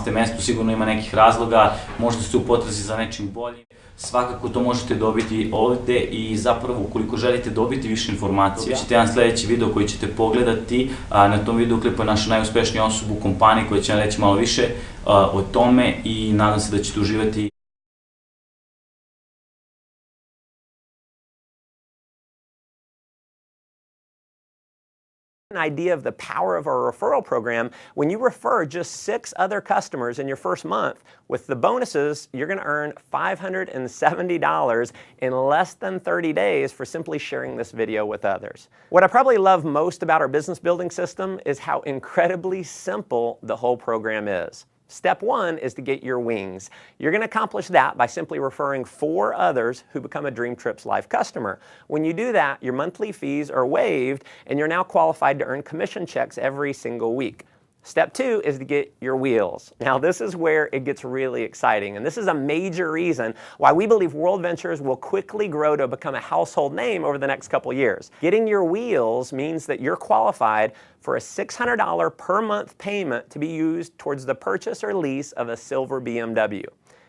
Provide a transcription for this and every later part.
ste mestu, sigurno ima nekih razloga, možda ste u potrazi za nečim boljim. Svakako to možete dobiti ovde i zapravo ukoliko želite dobiti više informacija, ćete jedan sledeći video koji ćete pogledati, na tom videu klipuje našu najuspešniju osobu u kompaniji koja će vam reći malo više o tome i nadam se da ćete uživati. An idea of the power of our referral program. When you refer just 6 other customers in your first month, with the bonuses, you're going to earn $570 in less than 30 days for simply sharing this video with others. What I probably love most about our business building system is how incredibly simple the whole program is. Step 1 is to get your wings. You're going to accomplish that by simply referring 4 others who become a Dream Trips Life customer. When you do that, your monthly fees are waived and you're now qualified to earn commission checks every single week. Step 2 is to get your wheels. Now this is where it gets really exciting, and this is a major reason why we believe World Ventures will quickly grow to become a household name over the next couple years. Getting your wheels means that you're qualified for a $600 per month payment to be used towards the purchase or lease of a silver BMW.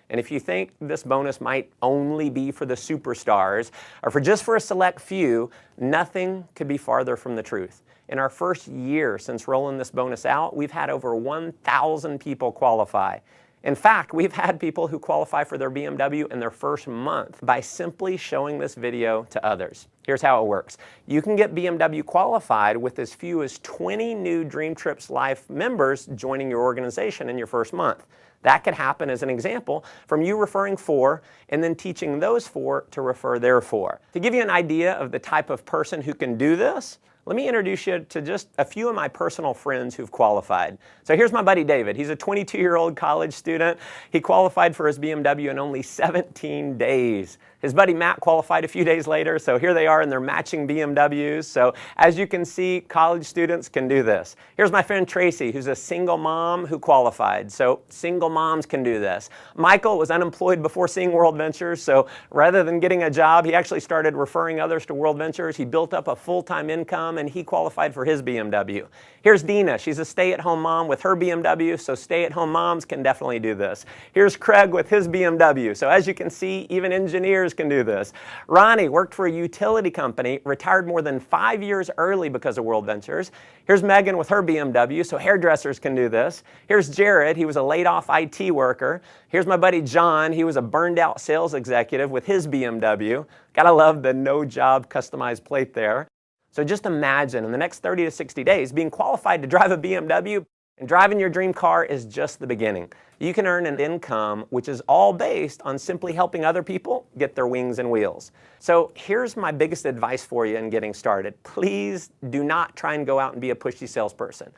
And if you think this bonus might only be for the superstars or for a select few, nothing could be farther from the truth. In our first year since rolling this bonus out, we've had over 1,000 people qualify. In fact, we've had people who qualify for their BMW in their first month by simply showing this video to others. Here's how it works. You can get BMW qualified with as few as 20 new Dream Trips Life members joining your organization in your first month. That could happen, as an example, from you referring 4 and then teaching those 4 to refer their 4. To give you an idea of the type of person who can do this, let me introduce you to just a few of my personal friends who've qualified. So here's my buddy David. He's a 22-year-old college student. He qualified for his BMW in only 17 days. His buddy Matt qualified a few days later, so here they are in their matching BMWs. So as you can see, college students can do this. Here's my friend Tracy, who's a single mom who qualified. So single moms can do this. Michael was unemployed before seeing World Ventures, so rather than getting a job, he actually started referring others to World Ventures. He built up a full-time income and he qualified for his BMW. Here's Dina. She's a stay-at-home mom with her BMW, so stay-at-home moms can definitely do this. Here's Craig with his BMW. So as you can see, even engineers can do this. Ronnie worked for a utility company, retired more than 5 years early because of World Ventures. Here's Megan with her BMW, so hairdressers can do this. Here's Jared. He was a laid-off IT worker. Here's my buddy John. He was a burned-out sales executive with his BMW. Gotta love the no-job customized plate there. So just imagine in the next 30 to 60 days being qualified to drive a BMW, and driving your dream car is just the beginning. You can earn an income which is all based on simply helping other people get their wings and wheels. So here's my biggest advice for you in getting started. Please do not try and go out and be a pushy salesperson.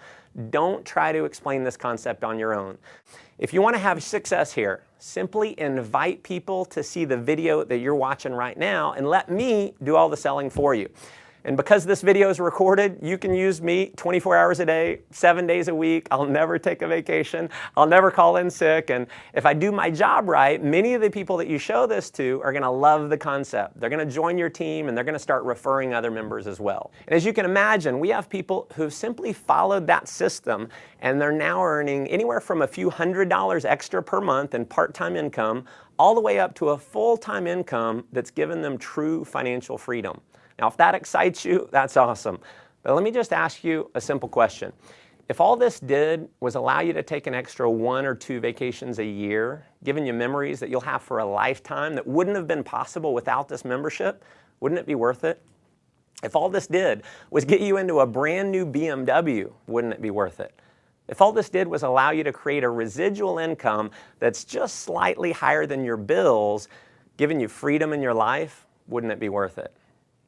Don't try to explain this concept on your own. If you want to have success here, simply invite people to see the video that you're watching right now and let me do all the selling for you. And because this video is recorded, you can use me 24 hours a day, 7 days a week. I'll never take a vacation. I'll never call in sick. And if I do my job right, many of the people that you show this to are going to love the concept. They're going to join your team and they're going to start referring other members as well. And as you can imagine, we have people who've simply followed that system and they're now earning anywhere from a few $100s extra per month in part-time income all the way up to a full-time income that's given them true financial freedom. Now, if that excites you, that's awesome. But let me just ask you a simple question. If all this did was allow you to take an extra 1 or 2 vacations a year, giving you memories that you'll have for a lifetime that wouldn't have been possible without this membership, wouldn't it be worth it? If all this did was get you into a brand new BMW, wouldn't it be worth it? If all this did was allow you to create a residual income that's just slightly higher than your bills, giving you freedom in your life, wouldn't it be worth it?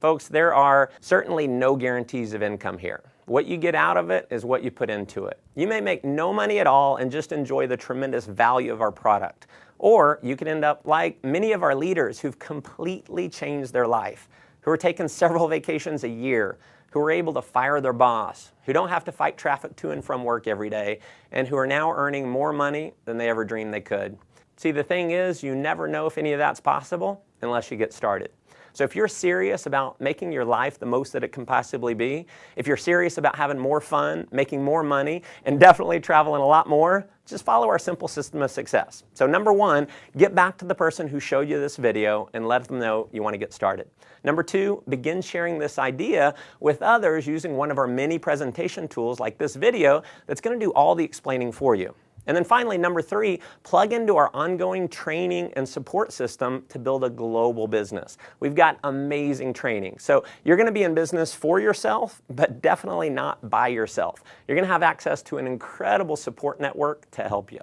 Folks, there are certainly no guarantees of income here. What you get out of it is what you put into it. You may make no money at all and just enjoy the tremendous value of our product. Or you could end up like many of our leaders who've completely changed their life, who are taking several vacations a year, who are able to fire their boss, who don't have to fight traffic to and from work every day, and who are now earning more money than they ever dreamed they could. See, the thing is, you never know if any of that's possible unless you get started. So if you're serious about making your life the most that it can possibly be, if you're serious about having more fun, making more money, and definitely traveling a lot more, just follow our simple system of success. So number one, get back to the person who showed you this video and let them know you want to get started. Number two, begin sharing this idea with others using one of our many presentation tools like this video that's going to do all the explaining for you. And then finally, number three, plug into our ongoing training and support system to build a global business. We've got amazing training. So you're going to be in business for yourself, but definitely not by yourself. You're going to have access to an incredible support network to help you.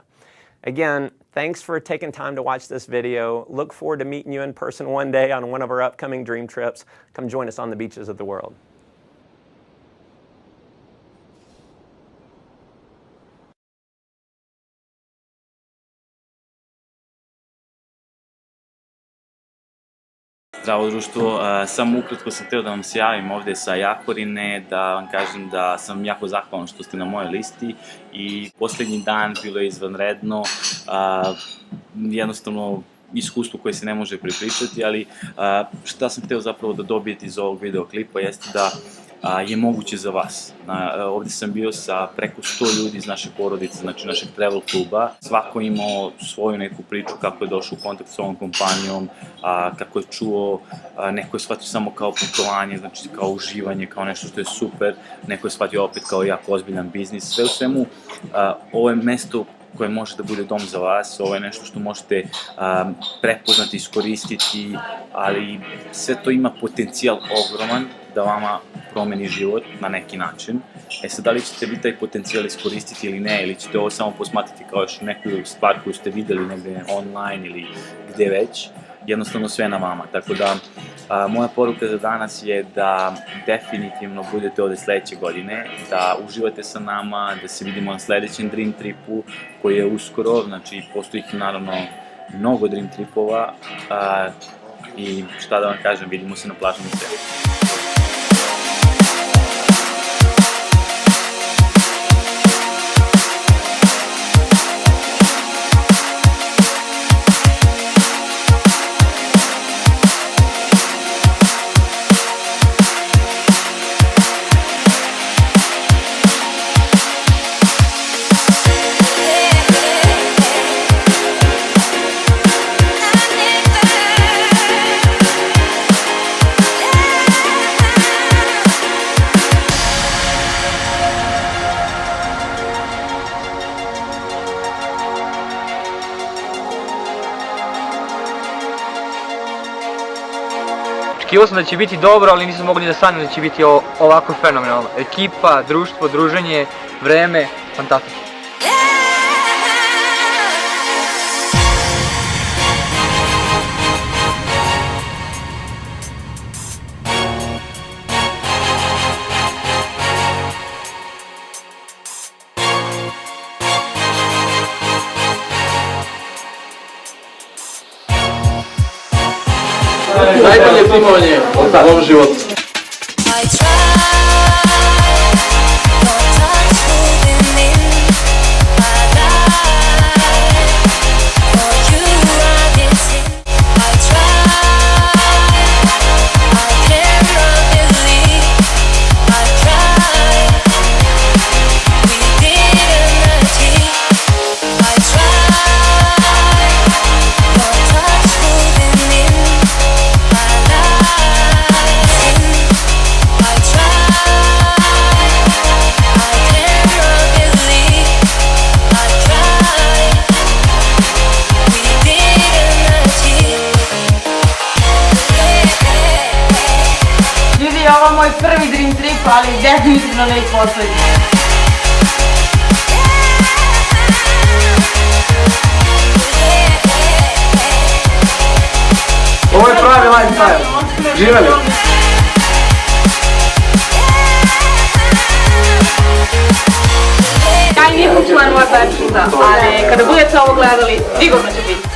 Again, thanks for taking time to watch this video. Look forward to meeting you in person one day on one of our upcoming dream trips. Come join us on the beaches of the world. Zdravo društvo, samo ukratko sam htio da vam se javim ovdje sa Jakorine, da vam kažem da sam jako zahvalan što ste na mojoj listi i posljednji dan bilo je izvanredno, jednostavno iskustvo koje se ne može prepričati, ali šta sam htio zapravo da dobijete iz ovog videoklipa jeste da je moguće za vas. Ovdje sam bio sa preko 100 ljudi iz naše porodice, znači našeg travel kluba. Svako imao svoju neku priču kako je došao u kontakt s ovom kompanijom, kako je čuo, neko je shvatio samo kao putovanje, znači kao uživanje, kao nešto što je super, neko je shvatio opet kao jako ozbiljan biznis. Sve u svemu, ovo je mesto koje može da bude dom za vas, ovo je nešto što možete prepoznati, iskoristiti, ali sve to ima potencijal ogroman da vama promeni život na neki način. Sad, da li ćete vi taj potencijal iskoristiti ili ne, ili ćete ovo samo posmatrati kao još neku stvar koju ste videli negde online ili gde već, jednostavno sve na vama. Tako da, moja poruka za danas je da definitivno budete ovde sledeće godine, da uživate sa nama, da se vidimo na sledećem Dream Tripu koji je uskoro, znači postoji naravno mnogo Dream Tripova i šta da vam kažem, vidimo se na plažnom selu. Očekivao sam da će biti dobro, ali nisam mogli da sanjam da će biti ovako fenomenalno. Ekipa, društvo, druženje, vreme, fantastično. Najbolje zimovanje u ovom životu. Ovo je moj prvi Dream Trip, ali definitivno ne i poslednji. Ovo je pravi lifestyle. Živeli! Ja i nije popularan moja peršuta, ali kada budete ovo gledali, sigurno će biti.